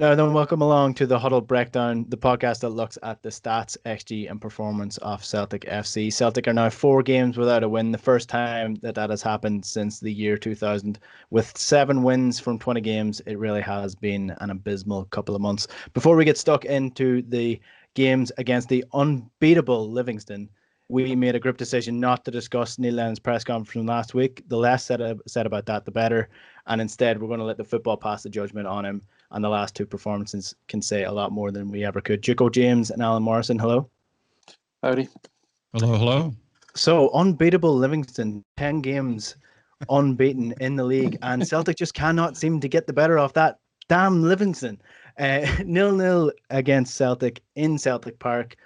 Now then, welcome along to the Huddle Breakdown, the podcast that looks at the stats, XG, and performance of Celtic FC. Celtic are now 4 games without a win, the first time that has happened since the year 2000. With 7 wins from 20 games, it really has been an abysmal couple of months. Before we get stuck into the games against the unbeatable Livingston, we made a group decision not to discuss Neil Lennon's press conference from last week. The less said about that, the better. And instead, we're going to let the football pass the judgment on him, and the last two performances can say a lot more than we ever could. Juco James and Alan Morrison, hello. Howdy. Hello, hello. So, unbeatable Livingston, 10 games unbeaten in the league, and Celtic just cannot seem to get the better of that damn Livingston. 0-0 against Celtic in Celtic Park.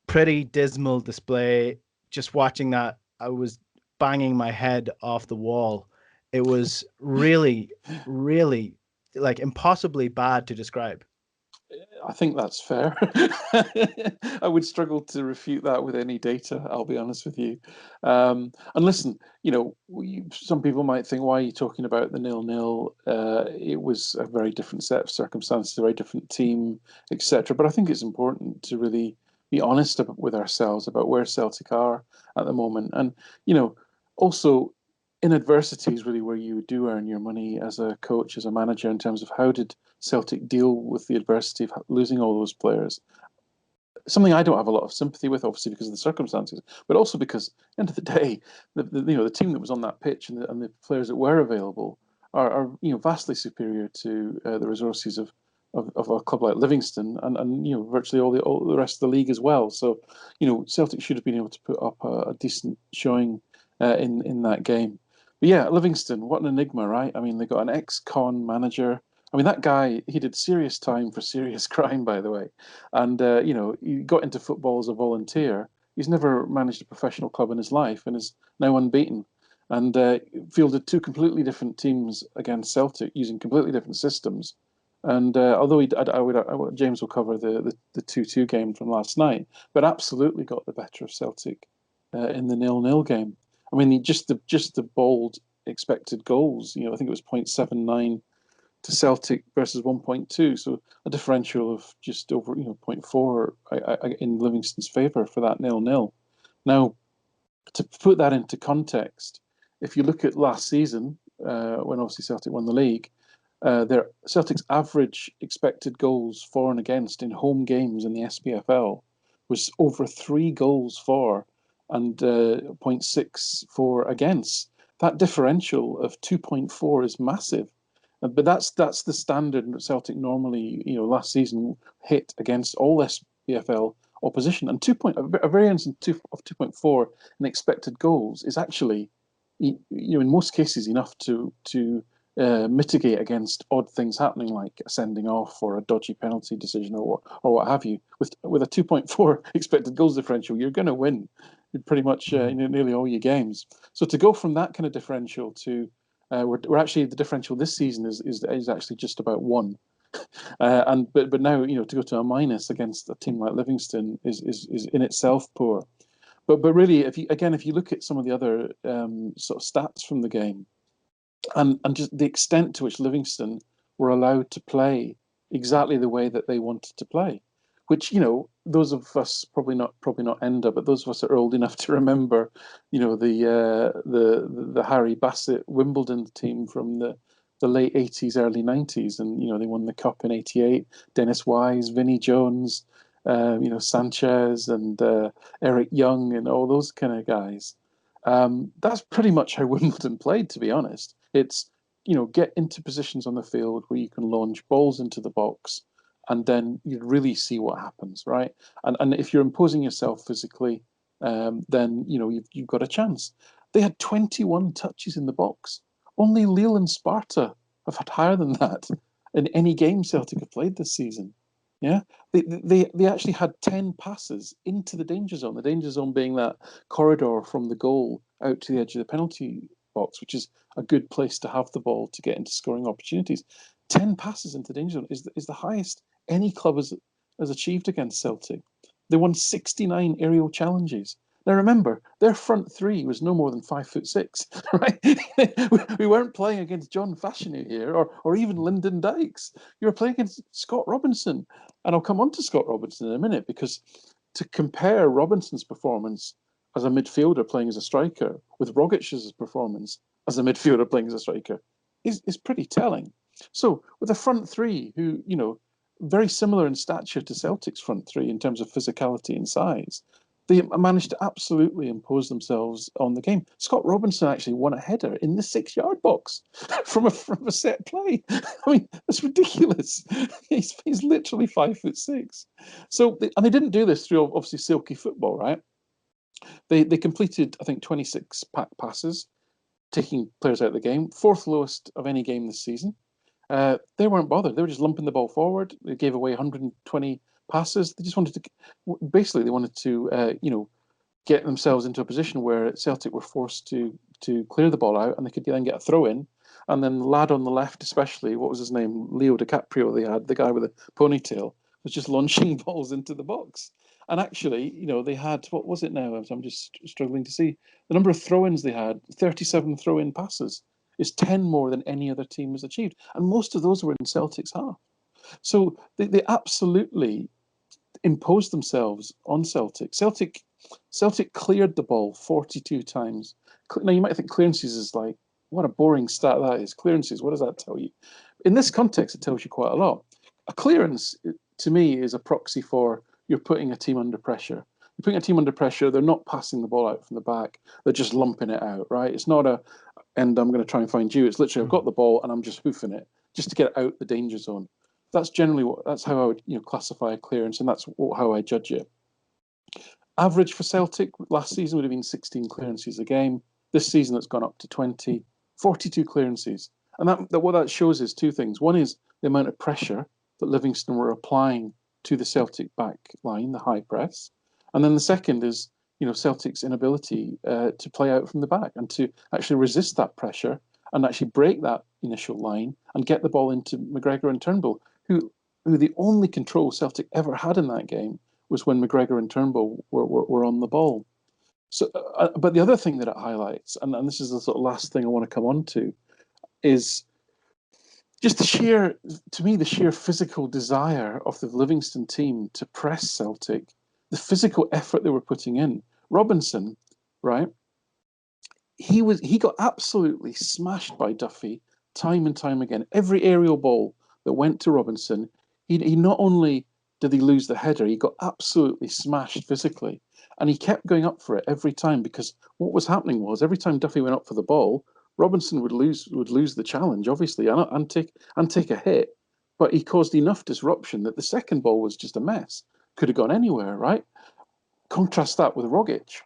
Pretty dismal display. Just watching that, I was banging my head off the wall. It was really, really like impossibly bad to describe. I think that's fair. I would struggle to refute that with any data, I'll be honest with you. And listen, some people might think, why are you talking about the 0-0? It was a very different set of circumstances, a very different team, etc. But I think it's important to really be honest with ourselves about where Celtic are at the moment. And, also in adversity is really where you do earn your money as a coach, as a manager, in terms of how did Celtic deal with the adversity of losing all those players. Something I don't have a lot of sympathy with, obviously, because of the circumstances, but also because, at the end of the day, the team that was on that pitch and the players that were available are vastly superior to the resources of a club like Livingston and virtually all the rest of the league as well. So, Celtic should have been able to put up a decent showing in that game. But yeah, Livingston, what an enigma, right? I mean, they got an ex-con manager. I mean, that guy, he did serious time for serious crime, by the way. And, he got into football as a volunteer. He's never managed a professional club in his life and is now unbeaten. And fielded two completely different teams against Celtic using completely different systems. And although James will cover the 2-2 game from last night, but absolutely got the better of Celtic in the 0-0 game. I mean, just the bold expected goals. I think it was 0.79 to Celtic versus 1.2, so a differential of just over 0.4 in Livingston's favour for that 0-0. Now, to put that into context, if you look at last season, when obviously Celtic won the league, Celtic's average expected goals for and against in home games in the SPFL was over 3 goals for and 0.64 against. That differential of 2.4 is massive. But that's the standard that Celtic normally, last season hit against all SPFL opposition. And a variance of 2.4 in expected goals is actually, in most cases, enough to mitigate against odd things happening, like a sending off or a dodgy penalty decision or what have you. With a 2.4 expected goals differential, you're going to win pretty much nearly all your games. So to go from that kind of differential to we're actually, the differential this season is actually just about 1, but now to go to a minus against a team like Livingston is in itself poor. But really, if you look at some of the other sort of stats from the game, and just the extent to which Livingston were allowed to play exactly the way that they wanted to play, which those of us probably not Enda, but those of us that are old enough to remember, the Harry Bassett Wimbledon team from the late 80s, early 90s, and they won the cup in 88. Dennis Wise, Vinnie Jones, Sanchez, and Eric Young, and all those kind of guys. That's pretty much how Wimbledon played, to be honest. It's get into positions on the field where you can launch balls into the box, and then you really see what happens, right? And if you're imposing yourself physically, then you've got a chance. They had 21 touches in the box. Only Lille and Sparta have had higher than that in any game Celtic have played this season. Yeah, they actually had 10 passes into the danger zone. The danger zone being that corridor from the goal out to the edge of the penalty box, which is a good place to have the ball to get into scoring opportunities. 10 passes into the danger zone is the highest any club has achieved against Celtic. They won 69 aerial challenges. Now remember, their front three was no more than 5'6", right? We weren't playing against John Fashanu here, or even Lyndon Dykes. You were playing against Scott Robinson, and I'll come on to Scott Robinson in a minute, because to compare Robinson's performance as a midfielder playing as a striker with Rogic's performance as a midfielder playing as a striker is pretty telling. So with a front three who, very similar in stature to Celtic's front three in terms of physicality and size, they managed to absolutely impose themselves on the game. Scott Robinson actually won a header in the 6-yard box from a set play. I mean, that's ridiculous. He's literally 5'6". So, and they didn't do this through obviously silky football, right? They completed, I think, 26 passes, taking players out of the game, fourth lowest of any game this season. They weren't bothered. They were just lumping the ball forward. They gave away 120 passes. They just wanted to, basically, they wanted to, get themselves into a position where Celtic were forced to clear the ball out, and they could then get a throw in. And then the lad on the left, especially, what was his name? Leo DiCaprio, they had, the guy with the ponytail, was just launching balls into the box. And actually, they had, what was it now? I'm just struggling to see. The number of throw-ins they had, 37 throw-in passes, is 10 more than any other team has achieved. And most of those were in Celtic's half. So they absolutely imposed themselves on Celtic. Celtic cleared the ball 42 times. Now, you might think clearances is like, what a boring stat that is. Clearances, what does that tell you? In this context, it tells you quite a lot. A clearance, to me, is a proxy for you're putting a team under pressure. You're putting a team under pressure. They're not passing the ball out from the back. They're just lumping it out, right? It's not and I'm going to try and find you. It's literally, I've got the ball and I'm just hoofing it just to get out the danger zone. That's generally that's how I would classify a clearance, and that's how I judge it. Average for Celtic last season would have been 16 clearances a game. This season it's gone up to 20, 42 clearances. And that what that shows is two things. One is the amount of pressure that Livingston were applying to the Celtic back line, the high press. And then the second is, Celtic's inability to play out from the back and to actually resist that pressure and actually break that initial line and get the ball into McGregor and Turnbull, who the only control Celtic ever had in that game was when McGregor and Turnbull were on the ball. So, but the other thing that it highlights, and this is the sort of last thing I want to come on to, is just the sheer physical desire of the Livingston team to press Celtic, the physical effort they were putting in. Robinson, right? He got absolutely smashed by Duffy time and time again. Every aerial ball that went to Robinson, he not only did he lose the header, he got absolutely smashed physically. And he kept going up for it every time, because what was happening was every time Duffy went up for the ball, Robinson would lose the challenge, obviously, and take a hit. But he caused enough disruption that the second ball was just a mess. Could have gone anywhere, right? Contrast that with Rogic.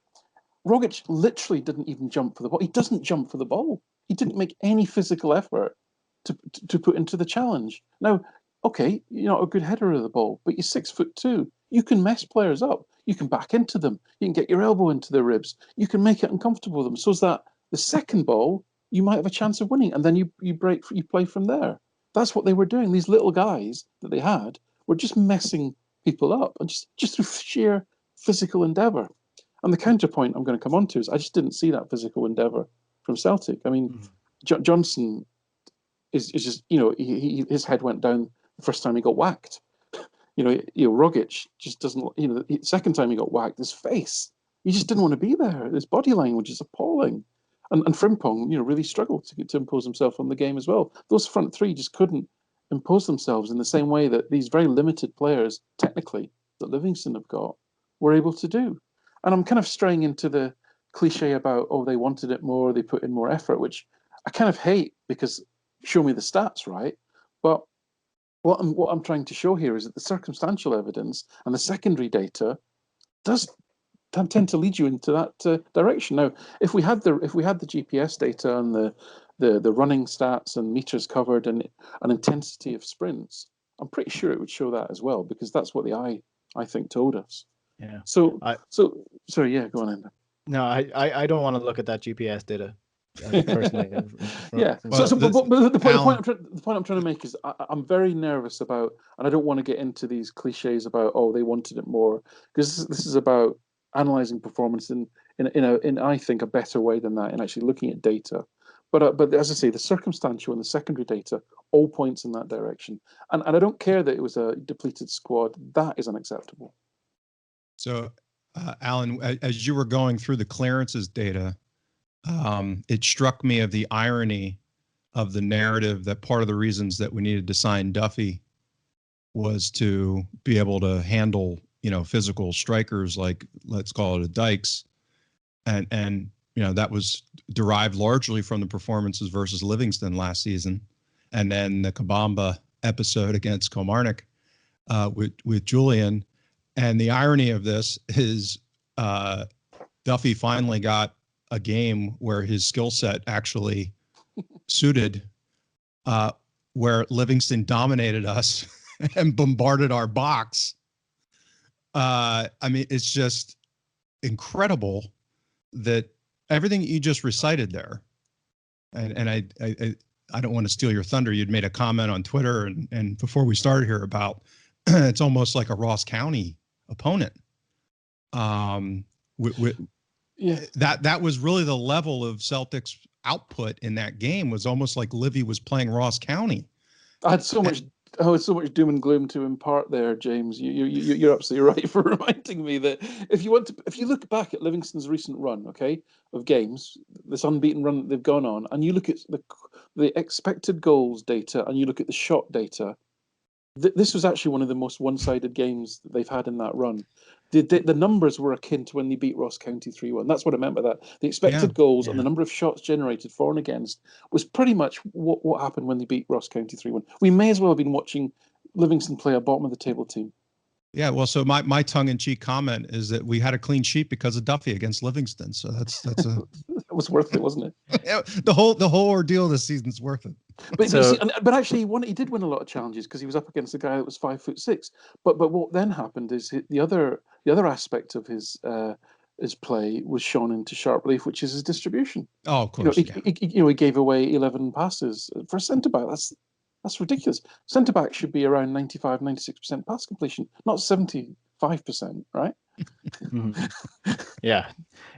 Rogic literally didn't even jump for the ball. He doesn't jump for the ball. He didn't make any physical effort to put into the challenge. Now, okay, you're not a good header of the ball, but you're 6'2". You can mess players up. You can back into them. You can get your elbow into their ribs. You can make it uncomfortable for them, so that the second ball you might have a chance of winning, and then you play from there. That's what they were doing. These little guys that they had were just messing people up, and just through sheer physical endeavour. And the counterpoint I'm going to come on to is I just didn't see that physical endeavour from Celtic. I mean, Johnson is just, his head went down the first time he got whacked. Rogic just doesn't, the second time he got whacked, his face, he just didn't want to be there. His body language is appalling. And Frimpong, really struggled to impose himself on the game as well. Those front three just couldn't impose themselves in the same way that these very limited players, technically, that Livingston have got, were able to do. And I'm kind of straying into the cliche about, they wanted it more, they put in more effort, which I kind of hate, because show me the stats, right? But what I'm trying to show here is that the circumstantial evidence and the secondary data does tend to lead you into that direction. Now, if we had the GPS data and the running stats and meters covered and an intensity of sprints, I'm pretty sure it would show that as well, because that's what the eye, I think, told us. Yeah. Sorry, yeah, go on, Enda. No, I don't want to look at that GPS data. Personally, yeah. But the point I'm trying to make is I'm very nervous about, and I don't want to get into these cliches about they wanted it more, because this is about analyzing performance in I think a better way than that, and actually looking at data. But as I say, the circumstantial and the secondary data all points in that direction. And I don't care that it was a depleted squad. That is unacceptable. So, Alan, as you were going through the clearances data, it struck me of the irony of the narrative that part of the reasons that we needed to sign Duffy was to be able to handle, physical strikers like, let's call it a Dykes. And that was derived largely from the performances versus Livingston last season. And then the Kabamba episode against Kilmarnock with Julian. And the irony of this is Duffy finally got a game where his skill set actually suited, where Livingston dominated us and bombarded our box. It's just incredible that everything you just recited there, and I don't want to steal your thunder. You'd made a comment on Twitter and before we started here about it's almost like a Ross County opponent. That was really the level of Celtic's output in that game, was almost like Livy was playing Ross County. I had so much doom and gloom to impart there, James. You're absolutely right for reminding me that if you look back at Livingston's recent run, okay, of games, this unbeaten run that they've gone on, and you look at the expected goals data and you look at the shot data, this was actually one of the most one-sided games that they've had in that run. The numbers were akin to when they beat Ross County 3-1. That's what I meant by that. The expected goals and the number of shots generated for and against was pretty much what happened when they beat Ross County 3-1. We may as well have been watching Livingston play a bottom-of-the-table team. Yeah, well, so my tongue-in-cheek comment is that we had a clean sheet because of Duffy against Livingston. So that's a it was worth it, wasn't it? Yeah, the whole ordeal this season's worth it. But actually, he did win a lot of challenges because he was up against a guy that was 5'6". But what then happened is the other aspect of his play was shown into sharp relief, which is his distribution. Oh, of course. He gave away 11 passes for a centre back. That's ridiculous. Centre back should be around 95, 96% pass completion, not 75%, right? Mm-hmm. Yeah,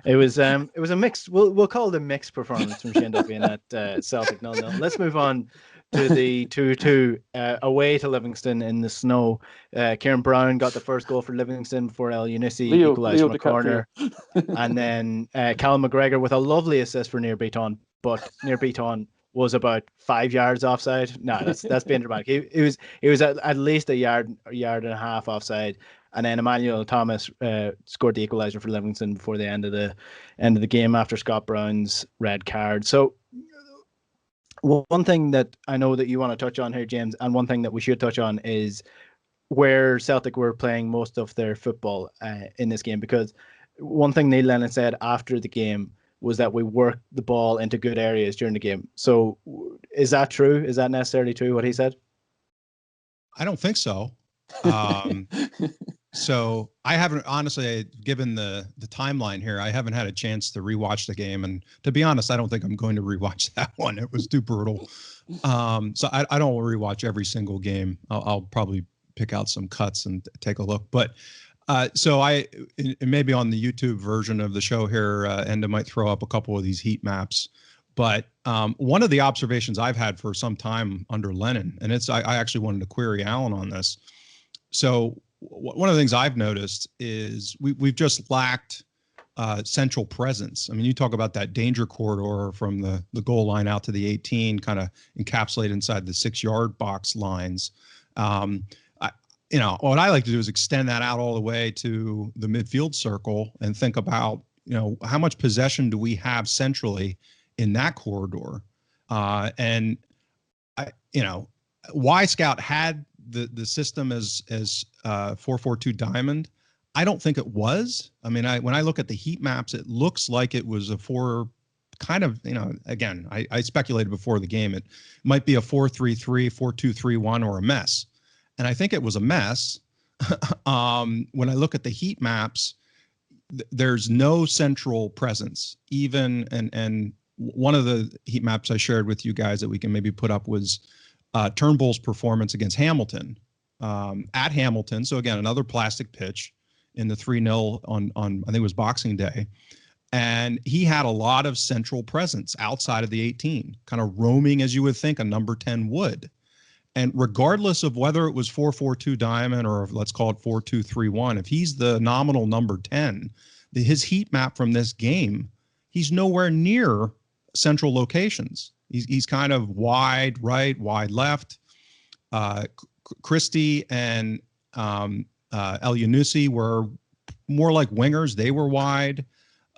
it was a mixed. We'll call it a mixed performance from Shane Duffy in that Celtic 0-0. Let's move on to the 2-2 away to Livingston in the snow. Kieran Brown got the first goal for Livingston before El Younousi equalised from a corner, and then Callum McGregor with a lovely assist for Near Beaton, but Near Beaton was about 5 yards offside. No, that's being dramatic. He was at least a yard and a half offside. And then Emmanuel Thomas scored the equaliser for Livingston before the end of the game after Scott Brown's red card. So one thing that I know that you want to touch on here, James, and one thing that we should touch on is where Celtic were playing most of their football in this game. Because one thing Neil Lennon said after the game was that we worked the ball into good areas during the game. So is that true? Is that necessarily true, what he said? I don't think so. So I haven't, honestly, given the timeline here, I haven't had a chance to rewatch the game. And to be honest, I don't think I'm going to rewatch that one. It was too brutal. So I don't rewatch every single game. I'll probably pick out some cuts and take a look. But so maybe on the YouTube version of the show here, Enda might throw up a couple of these heat maps. But one of the observations I've had for some time under Lennon, and I actually wanted to query Alan on this. So one of the things I've noticed is we've just lacked central presence. I mean, you talk about that danger corridor from the goal line out to the 18, kind of encapsulated inside the 6-yard box lines. What I like to do is extend that out all the way to the midfield circle and think about, how much possession do we have centrally in that corridor? And Y Scout had the system as 4-4-2 diamond. I don't think it was. I mean, when I look at the heat maps, it looks like it was a 4 kind of, again, I speculated before the game. It might be a 4-3-3, 4-2-3-1, or a mess. And I think it was a mess. When I look at the heat maps, there's no central presence. Even, and one of the heat maps I shared with you guys that we can maybe put up was Turnbull's performance against Hamilton, at Hamilton. So again, another plastic pitch in the 3-0 on I think it was Boxing Day. And he had a lot of central presence outside of the 18, kind of roaming as you would think a number 10 would. And regardless of whether it was 4-4-2 diamond or let's call it 4-2-3-1, if he's the nominal number 10, his heat map from this game, he's nowhere near central locations. He's kind of wide right, wide left. Christie and El Yunusi were more like wingers. They were wide.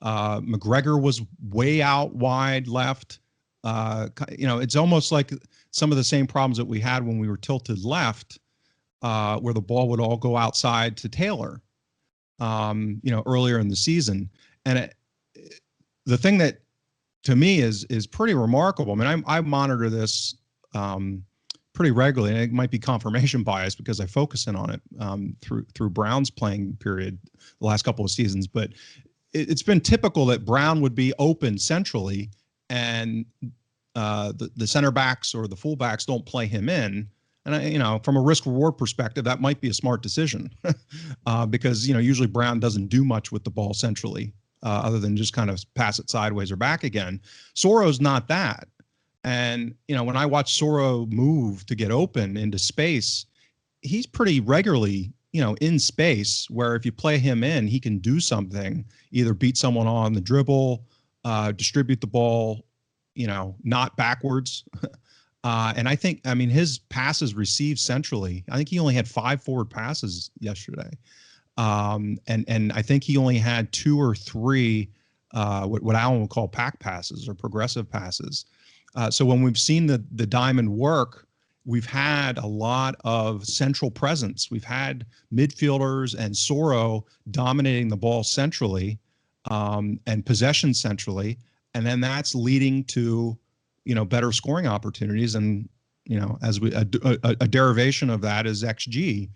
McGregor was way out wide left. It's almost like some of the same problems that we had when we were tilted left, where the ball would all go outside to Taylor, earlier in the season. And the thing that to me is pretty remarkable. I mean, I monitor this pretty regularly, and it might be confirmation bias because I focus in on it through Brown's playing period the last couple of seasons. But it's been typical that Brown would be open centrally, and the center backs or the fullbacks don't play him in. And from a risk reward perspective, that might be a smart decision because usually Brown doesn't do much with the ball centrally other than just kind of pass it sideways or back again. Soro's not that. And when I watch Soro move to get open into space, he's pretty regularly in space, where if you play him in, he can do something, either beat someone on the dribble, distribute the ball, not backwards. And I mean, his passes received centrally, I think he only had 5 forward passes yesterday. And I think he only had 2 or 3, what Alan would call pack passes or progressive passes. So when we've seen the diamond work, we've had a lot of central presence. We've had midfielders and Soro dominating the ball centrally, and possession centrally. And then that's leading to, better scoring opportunities. And, as a derivation of that is XG.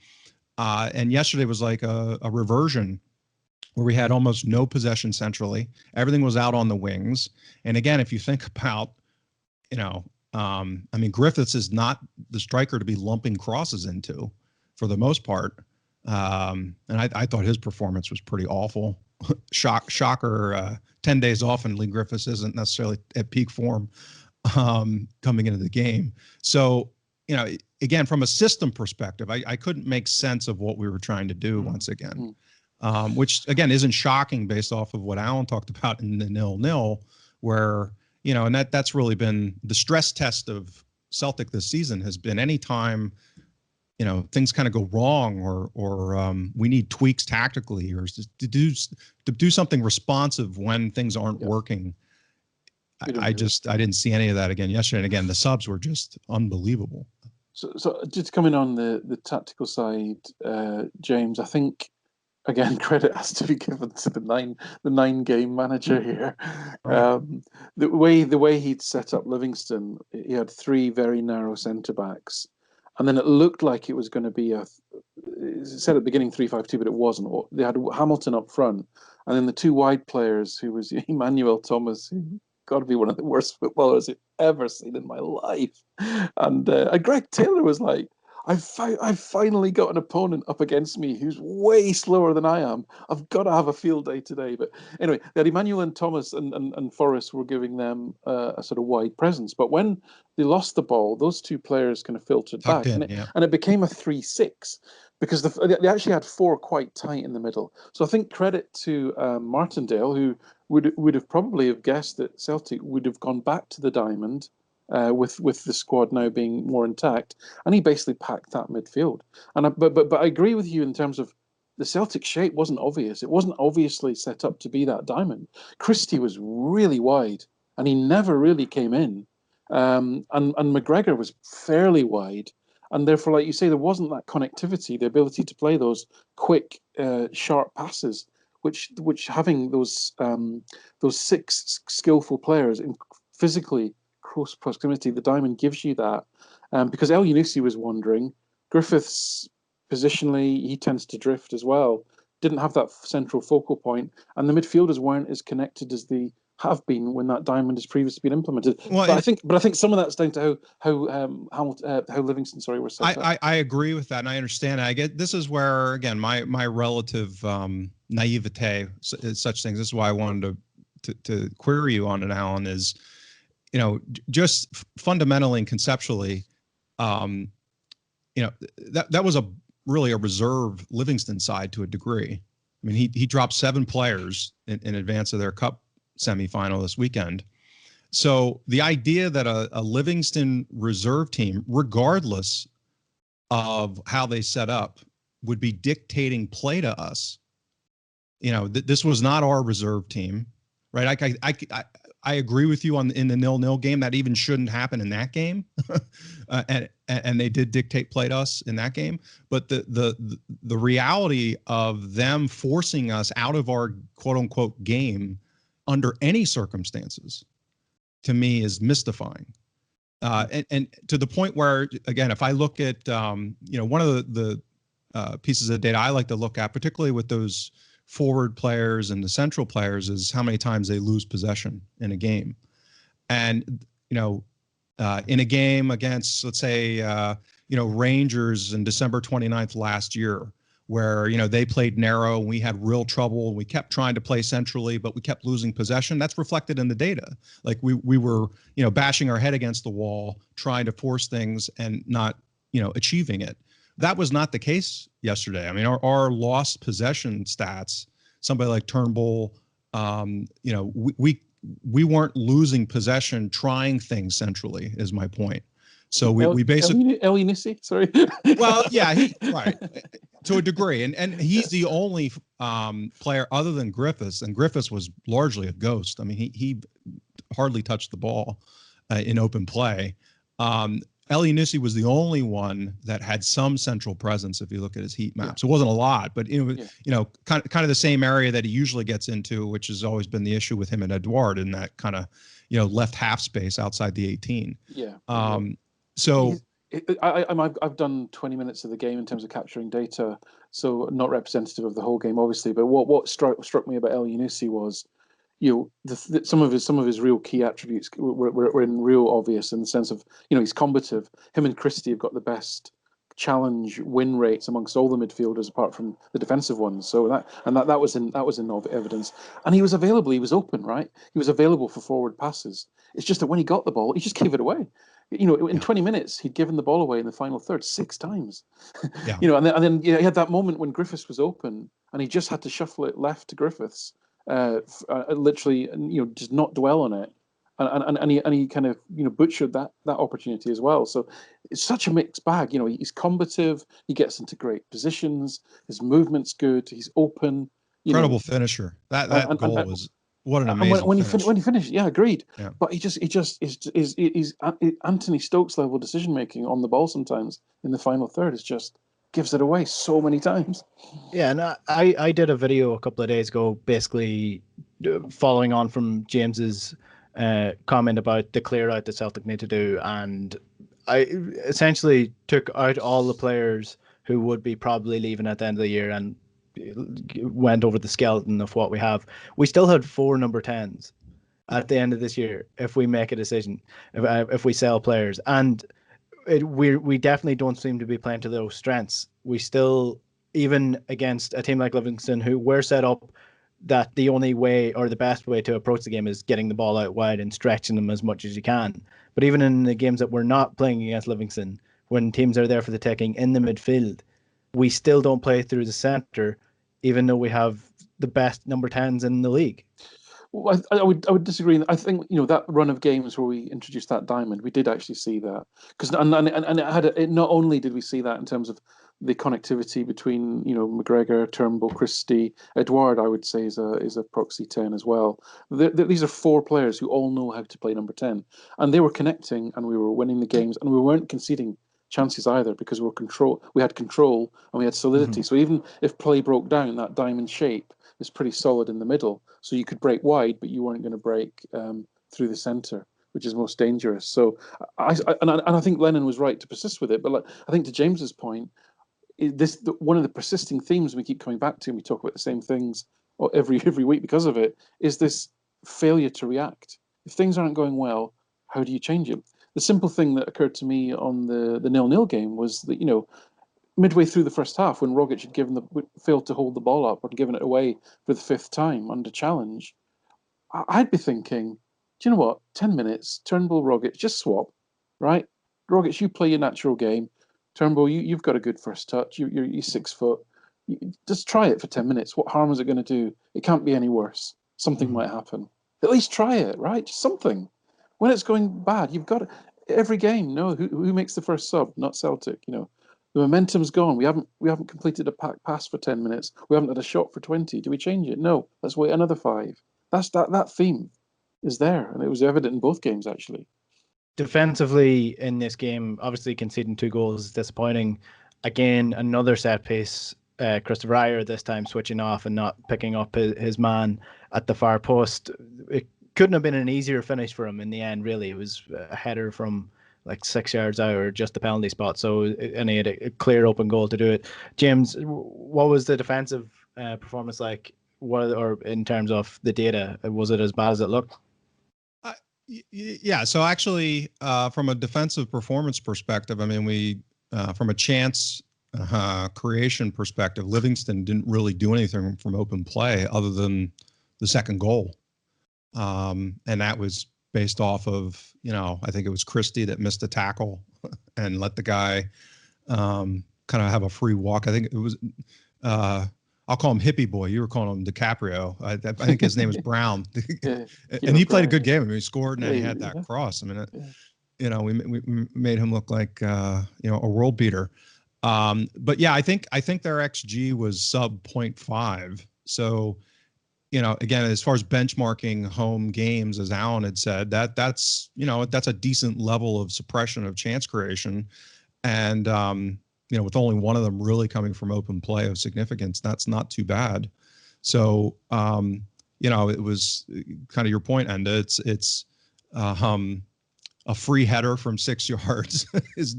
And yesterday was like a reversion where we had almost no possession centrally. Everything was out on the wings. And again, if you think about, Griffiths is not the striker to be lumping crosses into for the most part. And I thought his performance was pretty awful. Shocker, 10 days off, and Lee Griffiths isn't necessarily at peak form coming into the game. So, again, from a system perspective, I couldn't make sense of what we were trying to do once again, which, again, isn't shocking based off of what Alan talked about in the 0-0, where, and that's really been the stress test of Celtic this season has been any time, things kind of go wrong or we need tweaks tactically or to do something responsive when things aren't working. I didn't see any of that again yesterday. And again, the subs were just unbelievable. So just coming on the tactical side, James, I think again credit has to be given to the nine game manager here. Right. The way he'd set up Livingston, he had 3 very narrow centre backs, and then it looked like it was going to be it said at the beginning 3-5-2, but it wasn't. They had Hamilton up front, and then the 2 wide players, who was Emmanuel Thomas, who got to be one of the worst footballers I've ever seen in my life. And Greg Taylor was like, I've finally got an opponent up against me who's way slower than I am. I've got to have a field day today. But anyway, that Emmanuel and Thomas and Forrest were giving them a sort of wide presence. But when they lost the ball, those 2 players kind of filtered back. And it became a 3-6 because they actually had 4 quite tight in the middle. So I think credit to Martindale, who would have probably have guessed that Celtic would have gone back to the diamond with the squad now being more intact, and he basically packed that midfield. And but I agree with you in terms of the Celtic shape wasn't obvious. It wasn't obviously set up to be that diamond. Christie was really wide, and he never really came in. And McGregor was fairly wide, and therefore, like you say, there wasn't that connectivity, the ability to play those quick, sharp passes. Which having those 6 skillful players in physically close proximity, the diamond gives you that. Because El Yunusi was wandering, Griffiths positionally, he tends to drift as well. Didn't have that central focal point, and the midfielders weren't as connected as the have been when that diamond has previously been implemented. Well, but I think some of that's down to how Livingston, sorry, were set up. I agree with that, and I understand it. I get this is where again my relative naivete, such things. This is why I wanted to query you on it, Alan. Is just fundamentally and conceptually, that was really a reserve Livingston side to a degree. I mean, he dropped 7 players in advance of their cup semifinal this weekend. So the idea that a Livingston reserve team, regardless of how they set up, would be dictating play to us. This was not our reserve team, right? I agree with you in the 0-0 game. That even shouldn't happen in that game, and they did dictate play to us in that game. But the reality of them forcing us out of our quote unquote game under any circumstances, to me, is mystifying. And to the point where, again, if I look at one of the pieces of data I like to look at, particularly with those forward players and the central players, is how many times they lose possession in a game. And, in a game against, let's say, Rangers in December 29th last year, where, they played narrow and we had real trouble. We kept trying to play centrally, but we kept losing possession. That's reflected in the data. Like we were, bashing our head against the wall, trying to force things and not, achieving it. That was not the case yesterday. I mean, our lost possession stats, somebody like Turnbull, we weren't losing possession trying things centrally, is my point. So we basically Elyounoussi, sorry. Well, yeah, right, to a degree, and he's the only player other than Griffiths, and Griffiths was largely a ghost. I mean, he hardly touched the ball in open play. Elyounoussi was the only one that had some central presence. If you look at his heat maps, it wasn't a lot, but kind of the same area that he usually gets into, which has always been the issue with him and Edouard, in that kind of left half space outside the 18. So I've done 20 minutes of the game in terms of capturing data, so not representative of the whole game, obviously. But what struck me about Elyounoussi was, some of his real key attributes were in real obvious, in the sense of, he's combative. Him and Christie have got the best challenge win rates amongst all the midfielders, apart from the defensive ones. So that was in evidence. And he was available. He was open, right? He was available for forward passes. It's just that when he got the ball, he just gave it away. In 20 minutes, he'd given the ball away in the final third 6 times. Yeah. And then he had that moment when Griffiths was open, and he just had to shuffle it left to Griffiths. Literally, just not dwell on it, and he kind of butchered that opportunity as well. So it's such a mixed bag. He's combative, he gets into great positions, his movement's good, he's open. Incredible finisher. That goal was what an amazing finish. When he finished, yeah, agreed. Yeah. But he just is Anthony Stokes level decision making on the ball sometimes in the final third is just gives it away so many times. Yeah, and I did a video a couple of days ago, basically following on from James's comment about the clear out that Celtic need to do, and I essentially took out all the players who would be probably leaving at the end of the year and went over the skeleton of what we have. We still had 4 number 10s at the end of this year if we make a decision, if we sell players, and we definitely don't seem to be playing to those strengths. We still, even against a team like Livingston, who were set up that the only way or the best way to approach the game is getting the ball out wide and stretching them as much as you can. But even in the games that we're not playing against Livingston, when teams are there for the taking in the midfield, we still don't play through the centre, even though we have the best number 10s in the league. Well, I would disagree. I think that run of games where we introduced that diamond, we did actually see that, because it not only did we see that in terms of the connectivity between McGregor, Turnbull, Christie, Edouard, I would say is a proxy 10 as well. These are 4 players who all know how to play number 10, and they were connecting, and we were winning the games, and we weren't conceding chances either, because we had control and we had solidity. So even if play broke down, that diamond shape is pretty solid in the middle. So you could break wide, but you weren't going to break through the centre, which is most dangerous. So I think Lennon was right to persist with it. But I think to James's point, one of the persisting themes we keep coming back to, and we talk about the same things every week because of it, is this failure to react. If things aren't going well, how do you change it? The simple thing that occurred to me on the 0-0 game was that, midway through the first half, when Rogic had failed to hold the ball up or given it away for the 5th time under challenge, I'd be thinking, do you know what? 10 minutes, Turnbull, Rogic, just swap, right? Rogic, you play your natural game. Turnbull, you've got a good first touch. You're 6 foot. Just try it for 10 minutes. What harm is it going to do? It can't be any worse. Something might happen. At least try it, right? Just something. When it's going bad, you've got to, every game. No, who makes the first sub? Not Celtic. The momentum's gone. We haven't completed a pass for 10 minutes. We haven't had a shot for 20. Do we change it? No. Let's wait another 5. That's that theme is there, and it was evident in both games actually. Defensively in this game, obviously conceding 2 goals is disappointing. Again, another set piece. Christopher Ajer this time switching off and not picking up his man at the far post. It couldn't have been an easier finish for him in the end, really. It was a header from like 6 yards out or just the penalty spot. So, and he had a clear open goal to do it. James, what was the defensive performance like? Or in terms of the data, was it as bad as it looked? Yeah. So actually, from a defensive performance perspective, I mean, we from a chance creation perspective, Livingston didn't really do anything from open play other than the second goal. And that was based off of, I think it was Christie that missed a tackle and let the guy kind of have a free walk. I think it was, I'll call him Hippie Boy. You were calling him DiCaprio. I think his name is Brown. And he played a good game. I mean, he scored and then he had that cross. I mean, we made him look like, a world beater. But yeah, I think their XG was sub 0.5. So, again, as far as benchmarking home games, as Alan had said, that's a decent level of suppression of chance creation. And, with only one of them really coming from open play of significance, that's not too bad. So, it was kind of your point, Enda. It's a free header from 6 yards is,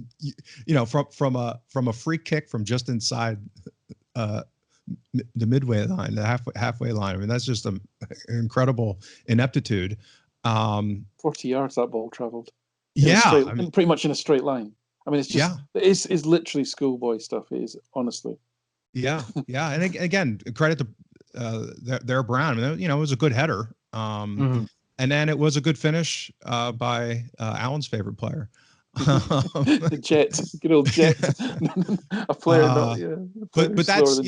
from a free kick from just inside the midway line, the halfway line. I mean, that's just an incredible ineptitude. 40 yards that ball traveled. Pretty much in a straight line. I mean, it's just it's literally schoolboy stuff. It is, honestly. Yeah. And again, credit to their Brown. I mean, it was a good header. And then it was a good finish by Alan's favorite player. The Jet, good old Jet. A player, but that's,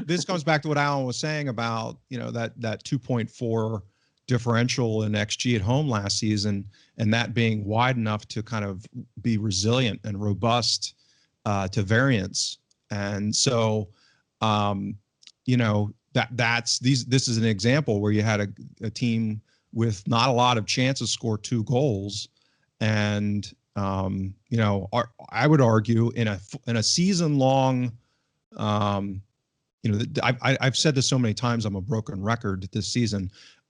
this comes back to what Alan was saying about, that 2.4 differential in XG at home last season, and that being wide enough to kind of be resilient and robust to variance. And so, this is an example where you had a team with not a lot of chances score 2 goals. And, I would argue in a season long, I've said this so many times, I'm a broken record this season.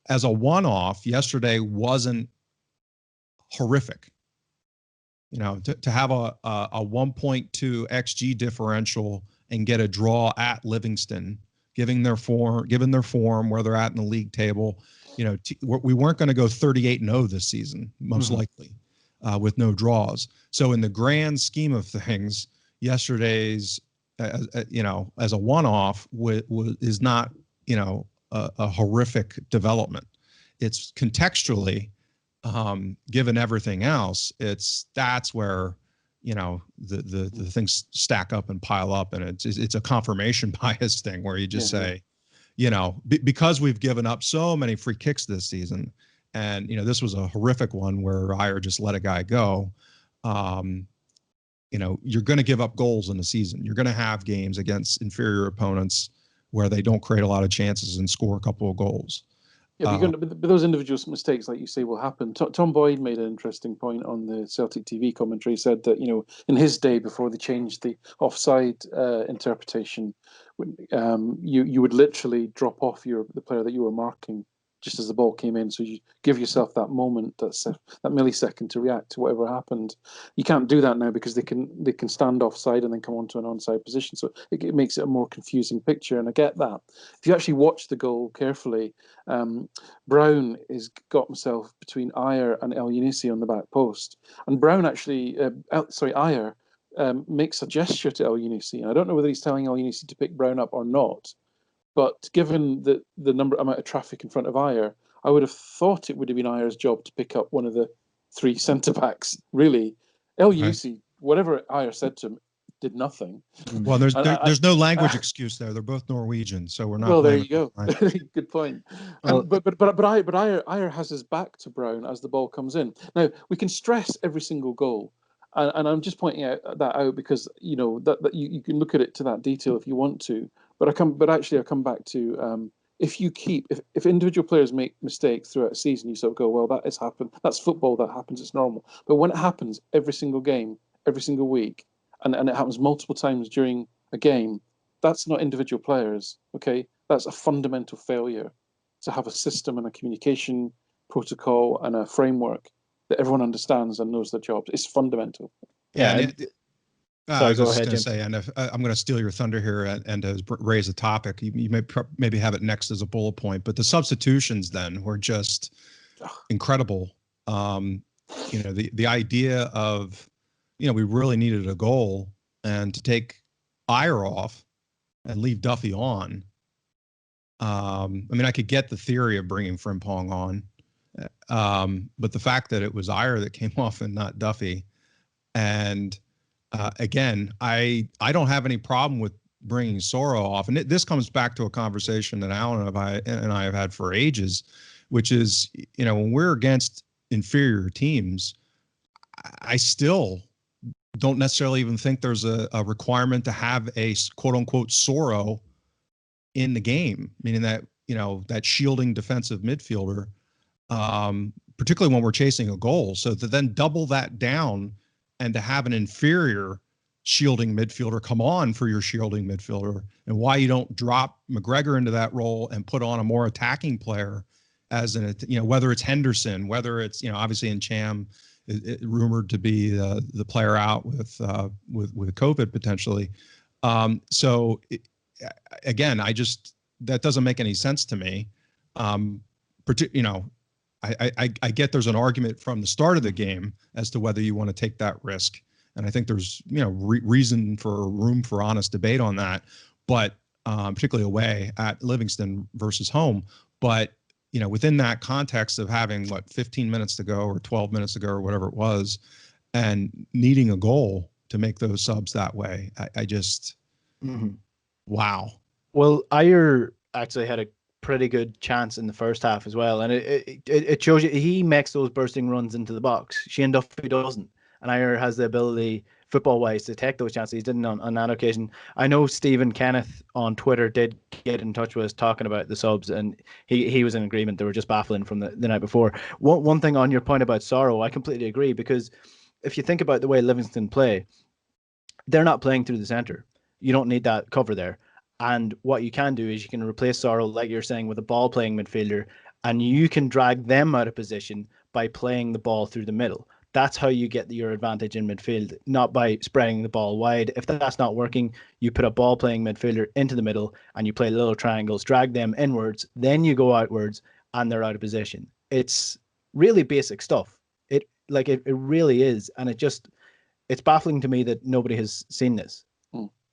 As a one-off, yesterday wasn't horrific. To have a 1.2 XG differential and get a draw at Livingston, given their form, where they're at in the league table, we weren't going to go 38-0 this season, most likely, with no draws. So in the grand scheme of things, yesterday's, as a one-off is not, a horrific development. It's contextually, given everything else, that's where, the things stack up and pile up, and it's a confirmation bias thing where you just say, because we've given up so many free kicks this season, and this was a horrific one where Ajer just let a guy go. You're going to give up goals in the season. You're going to have games against inferior opponents where they don't create a lot of chances and score a couple of goals. Yeah, but those individual mistakes, like you say, will happen. Tom Boyd made an interesting point on the Celtic TV commentary. He said that, in his day, before they changed the offside interpretation, you would literally drop off the player that you were marking just as the ball came in. So you give yourself that moment, that millisecond to react to whatever happened. You can't do that now because they can stand offside and then come onto an onside position. So it makes it a more confusing picture. And I get that. If you actually watch the goal carefully, Brown has got himself between Ayer and El Younousi on the back post. And Brown actually, Ayer makes a gesture to El Younousi. And I don't know whether he's telling El Younousi to pick Brown up or not. But given the amount of traffic in front of Ayer, I would have thought it would have been Ayer's job to pick up one of the three centre-backs, really. El Younousi, whatever Ayer said to him, did nothing. Well, there's no language excuse there. They're both Norwegian, so we're not. Well, there you go. Good point. But Ayer has his back to Brown as the ball comes in. Now we can stress every single goal, and I'm just pointing that out because that you can look at it to that detail if you want to. But I come back to if individual players make mistakes throughout a season, you sort of go, well, that has happened. That's football. That happens. It's normal. But when it happens every single game, every single week, and it happens multiple times during a game, that's not individual players. Okay, that's a fundamental failure to have a system and a communication protocol and a framework that everyone understands and knows their jobs. It's fundamental. Yeah. Sorry, I was go just ahead, going to Jim. say, and I'm going to steal your thunder here and raise a topic. You may maybe have it next as a bullet point, but the substitutions then were just incredible. The idea of, we really needed a goal, and to take Ayer off and leave Duffy on. I could get the theory of bringing Frimpong on, but the fact that it was Ayer that came off and not Duffy, and again, I don't have any problem with bringing Soro off. And this comes back to a conversation that Alan and I have had for ages, which is, when we're against inferior teams, I still don't necessarily even think there's a requirement to have a quote unquote Soro in the game, meaning that, that shielding defensive midfielder, particularly when we're chasing a goal. So to then double that down and to have an inferior shielding midfielder come on for your shielding midfielder, and why you don't drop McGregor into that role and put on a more attacking player as whether it's Henderson, whether it's, obviously in Cham, rumored to be the player out with COVID potentially. Again, that doesn't make any sense to me. I get there's an argument from the start of the game as to whether you want to take that risk. And I think there's, room for honest debate on that, but particularly away at Livingston versus home. But, within that context of having 15 minutes to go or 12 minutes to go or whatever it was, and needing a goal to make those subs that way, I just, wow. Well, Ayer actually had a pretty good chance in the first half as well, and it shows you he makes those bursting runs into the box. Shane Duffy doesn't, and Ayer has the ability, football-wise, to take those chances. He didn't on that occasion. I know Stephen Kenneth on Twitter did get in touch with us talking about the subs, and he was in agreement. They were just baffling from the night before. One thing on your point about Soro, I completely agree, because if you think about the way Livingston play, they're not playing through the centre. You don't need that cover there. And what you can do is you can replace Soro, like you're saying, with a ball-playing midfielder, and you can drag them out of position by playing the ball through the middle. That's how you get your advantage in midfield, not by spreading the ball wide. If that's not working, you put a ball-playing midfielder into the middle and you play little triangles, drag them inwards, then you go outwards and they're out of position. It's really basic stuff. It really is. And it's baffling to me that nobody has seen this.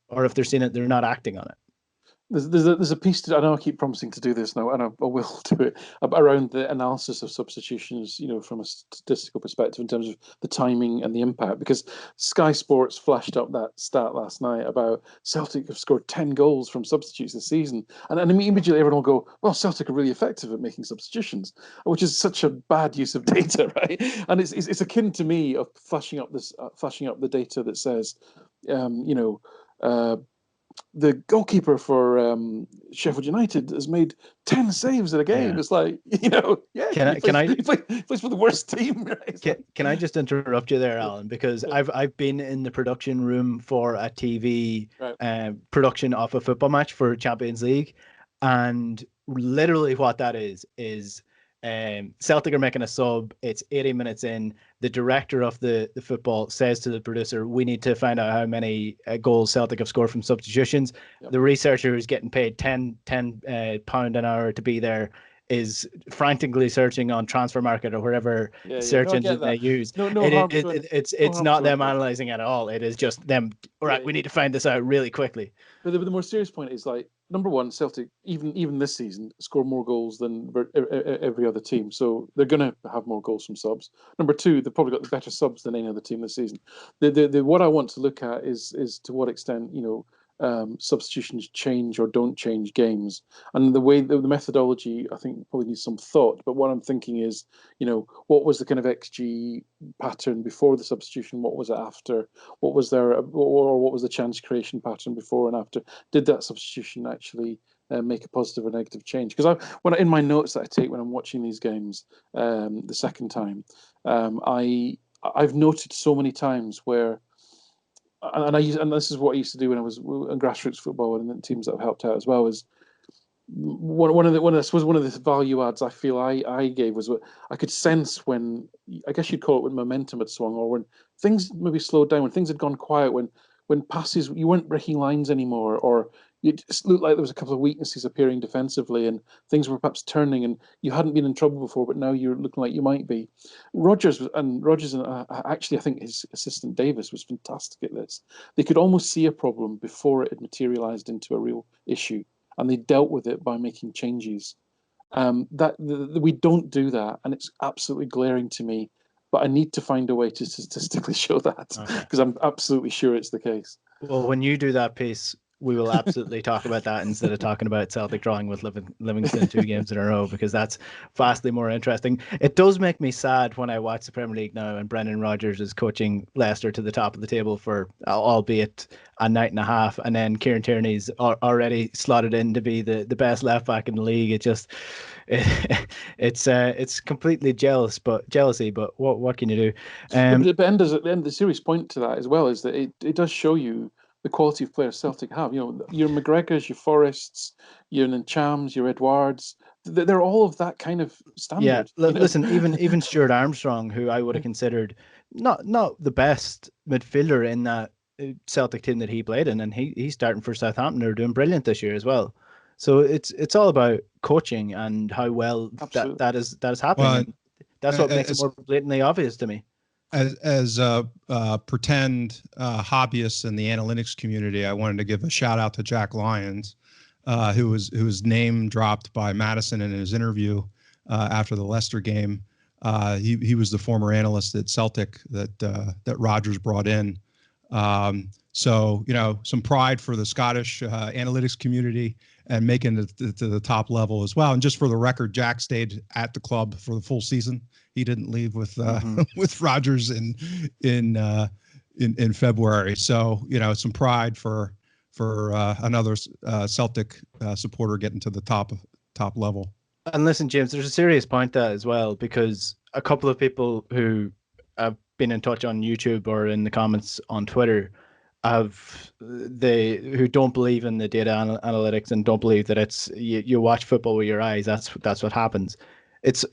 Or if they're seeing it, they're not acting on it. There's a piece I know I keep promising to do this now, and I will do it, around the analysis of substitutions, from a statistical perspective in terms of the timing and the impact, because Sky Sports flashed up that stat last night about Celtic have scored 10 goals from substitutes this season, and immediately everyone will go, well, Celtic are really effective at making substitutions, which is such a bad use of data, right? And it's akin to me of flashing up the data that says, the goalkeeper for Sheffield United has made 10 saves in a game. Yeah. It's like, he plays for the worst team. Right? Can I just interrupt you there, Alan? Because I've been in the production room for a TV production of a football match for Champions League, and literally what that is Celtic are making a sub. It's 80 minutes in. The director of the football says to the producer, we need to find out how many goals Celtic have scored from substitutions. Yep. The researcher who's getting paid £10 an hour to be there is frantically searching on Transfer Market or wherever search engine they use. It's not them analyzing at all. It is just them. All right, we need to find this out really quickly. But the more serious point is, like, number one, Celtic, even this season, score more goals than every other team. So they're going to have more goals from subs. Number two, they've probably got the better subs than any other team this season. What I want to look at is to what extent, substitutions change or don't change games. And the methodology, I think, probably needs some thought. But what I'm thinking is, what was the kind of XG pattern before the substitution? What was it after? What was there, or what was the chance creation pattern before and after? Did that substitution actually make a positive or negative change? Because in my notes that I take when I'm watching these games the second time, I've noted so many times where. And this is what I used to do when I was in grassroots football and in teams that have helped out as well. Is one of the value adds I feel I gave was what I could sense when, I guess you'd call it, when momentum had swung, or when things maybe slowed down, when things had gone quiet, when passes, you weren't breaking lines anymore, or it just looked like there was a couple of weaknesses appearing defensively and things were perhaps turning and you hadn't been in trouble before, but now you're looking like you might be. Rogers and actually I think his assistant Davis was fantastic at this. They could almost see a problem before it had materialized into a real issue, and they dealt with it by making changes. We don't do that, and it's absolutely glaring to me. But I need to find a way to statistically show that, because I'm absolutely sure it's the case. Well, when you do that piece, we will absolutely talk about that instead of talking about Celtic drawing with Livingston 2 games in a row, because that's vastly more interesting. It does make me sad when I watch the Premier League now and Brendan Rodgers is coaching Leicester to the top of the table for, albeit a night and a half, and then Kieran Tierney's already slotted in to be the best left back in the league. It just it's completely jealousy. But what can you do? The serious point to that as well is that it does show you the quality of players Celtic have. Your McGregors, your Forrests, your Nchams, your Edwards. They're all of that kind of standard. Yeah, listen, even Stuart Armstrong, who I would have considered not the best midfielder in that Celtic team that he played in, and he's starting for Southampton. They're doing brilliant this year as well. So it's all about coaching and how well that is happening. Well, that's what makes it more blatantly obvious to me. As pretend hobbyists in the analytics community, I wanted to give a shout out to Jack Lyons, who was name dropped by Madison in his interview after the Leicester game. He was the former analyst at Celtic that Rodgers brought in. So some pride for the Scottish analytics community and making it to the top level as well. And just for the record, Jack stayed at the club for the full season. He didn't leave with with Rodgers in February. So some pride for another Celtic supporter getting to the top level. And listen, James, there's a serious point there as well, because a couple of people who have been in touch on YouTube or in the comments on Twitter who don't believe in the data analytics and don't believe that it's you watch football with your eyes. That's what happens. This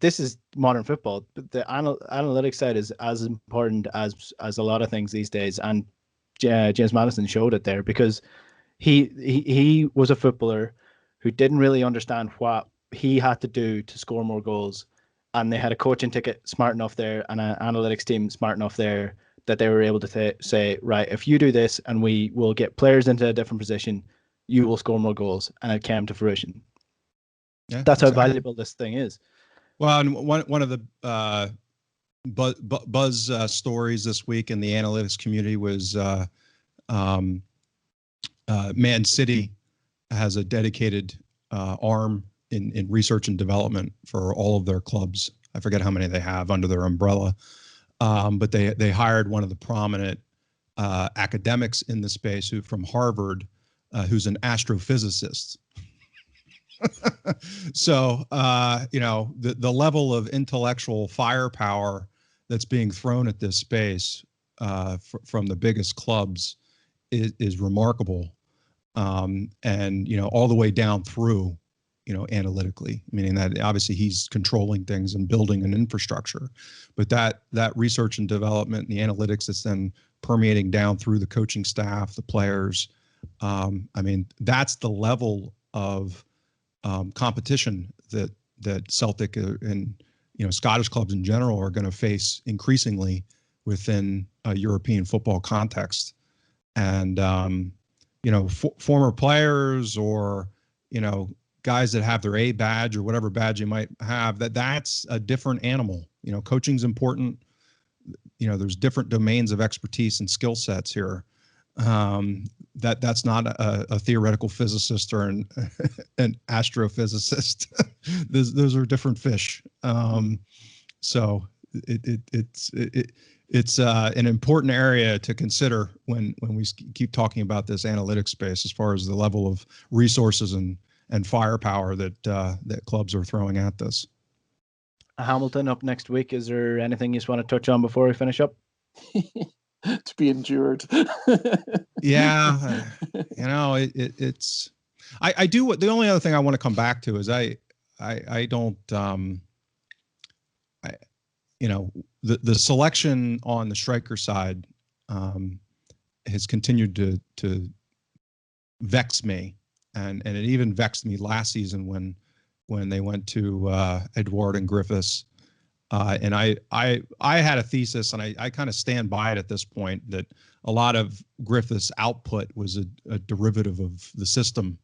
is modern football. The analytics side is as important as a lot of things these days, and James Madison showed it there, because he was a footballer who didn't really understand what he had to do to score more goals, and they had a coaching ticket smart enough there and an analytics team smart enough there that they were able to say, right, if you do this and we will get players into a different position, you will score more goals, and it came to fruition. Yeah, that's exactly how valuable this thing is. Well, and one of the buzz stories this week in the analytics community was Man City has a dedicated arm in research and development for all of their clubs. I forget how many they have under their umbrella, but they hired one of the prominent academics in the space from Harvard, who's an astrophysicist. So, the level of intellectual firepower that's being thrown at this space from the biggest clubs is remarkable. And, all the way down through analytically, meaning that obviously he's controlling things and building an infrastructure, but that research and development and the analytics that's then permeating down through the coaching staff, the players. That's the level of competition that Celtic and Scottish clubs in general are going to face increasingly within a European football context. And former players or guys that have their A badge or whatever badge you might have, that's a different animal. Coaching's important. There's different domains of expertise and skill sets here. That's not a theoretical physicist or an astrophysicist. Those are different fish. So it's an important area to consider when we keep talking about this analytics space, as far as the level of resources and firepower that clubs are throwing at this. Hamilton up next week. Is there anything you just want to touch on before we finish up? To be endured. Yeah, it's. I do. The only other thing I want to come back to is I don't. The selection on the striker side has continued to vex me, and it even vexed me last season when they went to Edouard and Griffiths. And I had a thesis, and I kind of stand by it at this point, that a lot of Griffiths' output was a derivative of the system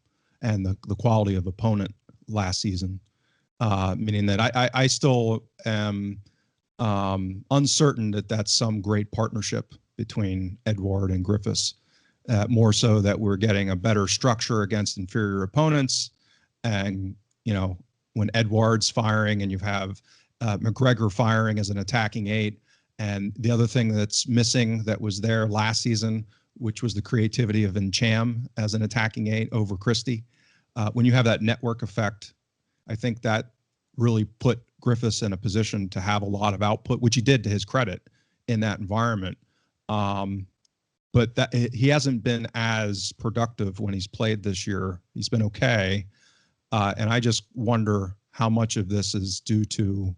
and the quality of opponent last season. Meaning that I still am uncertain that that's some great partnership between Edouard and Griffiths. More so that we're getting a better structure against inferior opponents, and when Edouard's firing and you have McGregor firing as an attacking 8. And the other thing that's missing that was there last season, which was the creativity of Ncham as an attacking 8 over Christie. When you have that network effect, I think that really put Griffiths in a position to have a lot of output, which he did to his credit in that environment. But that he hasn't been as productive when he's played this year. He's been okay. And I just wonder how much of this is due to,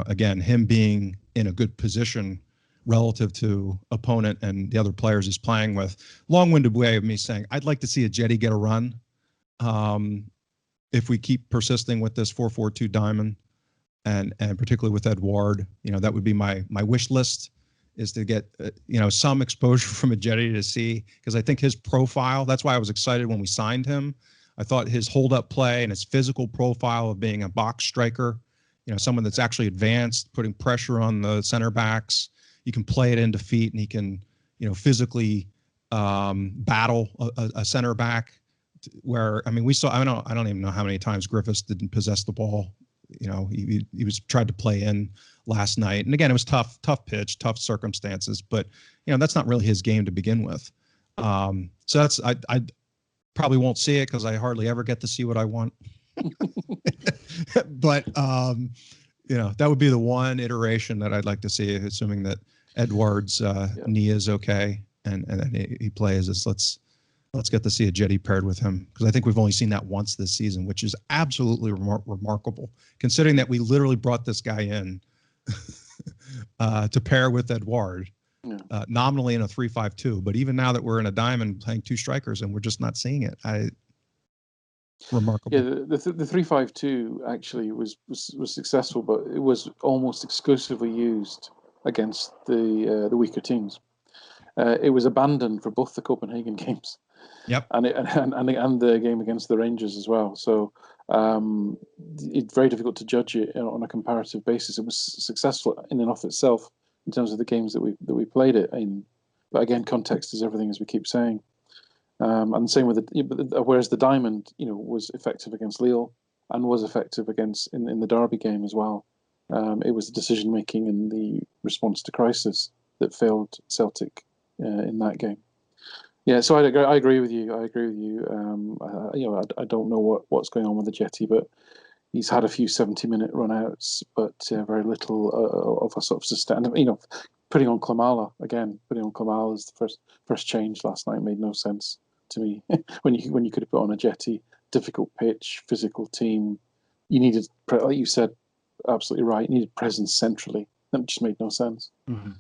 again, him being in a good position relative to opponent and the other players he's playing with. Long-winded way of me saying, I'd like to see a Jetty get a run. If we keep persisting with this 4-4-2 diamond, and particularly with Edouard, that would be my wish list, is to get, some exposure from a Jetty to see, because I think his profile, that's why I was excited when we signed him. I thought his hold-up play and his physical profile of being a box striker, someone that's actually advanced, putting pressure on the center backs. You can play it into feet, and he can, physically battle a center back. Where, we saw, I don't even know how many times Griffiths didn't possess the ball. He was tried to play in last night, and again, it was tough pitch, tough circumstances. But that's not really his game to begin with. So that's I probably won't see it because I hardly ever get to see what I want. But that would be the one iteration that I'd like to see, assuming that Edouard's knee is okay and he plays. Let's get to see a Jetty paired with him, because I think we've only seen that once this season, which is absolutely remarkable, considering that we literally brought this guy in to pair with Edouard, nominally in a 3-5-2. But even now that we're in a diamond playing 2 strikers, and we're just not seeing it, remarkable. Yeah, the 3-5-2 actually was successful, but it was almost exclusively used against the weaker teams. It was abandoned for both the Copenhagen games. Yep. And the game against the Rangers as well. So it's very difficult to judge it on a comparative basis. It was successful in and of itself in terms of the games that we played it in. But again, context is everything, as we keep saying. And same with whereas the diamond, was effective against Lille and was effective in the Derby game as well. It was the decision making and the response to crisis that failed Celtic in that game. Yeah, so I agree with you. I don't know what's going on with the Jetty, but he's had a few 70-minute run-outs, but very little of a sort of sustain. Putting on Klimala as the first change last night made no sense to me. when you could have put on a Jetty difficult pitch, physical team. You needed, like you said, absolutely right. You needed presence centrally. That just made no sense. Mm-hmm.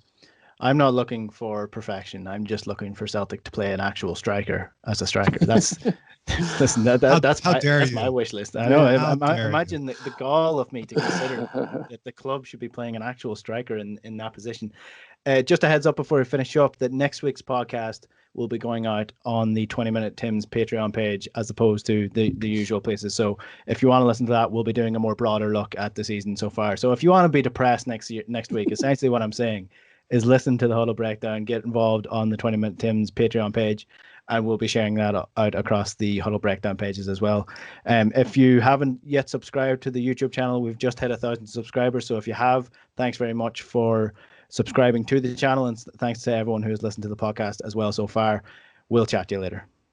I'm not looking for perfection. I'm just looking for Celtic to play an actual striker as a striker. That's listen. That's my wish list. I know. Imagine the gall of me to consider that the club should be playing an actual striker in that position. Just a heads up before we finish up that next week's podcast will be going out on the 20 Minute Tim's Patreon page as opposed to the usual places. So if you want to listen to that, we'll be doing a more broader look at the season so far. So if you want to be depressed next week, essentially what I'm saying is listen to the Huddle Breakdown, get involved on the 20 Minute Tim's Patreon page, and we'll be sharing that out across the Huddle Breakdown pages as well. If you haven't yet subscribed to the YouTube channel, we've just hit 1,000 subscribers. So if you have, thanks very much for subscribing to the channel, and thanks to everyone who has listened to the podcast as well so far. We'll chat to you later.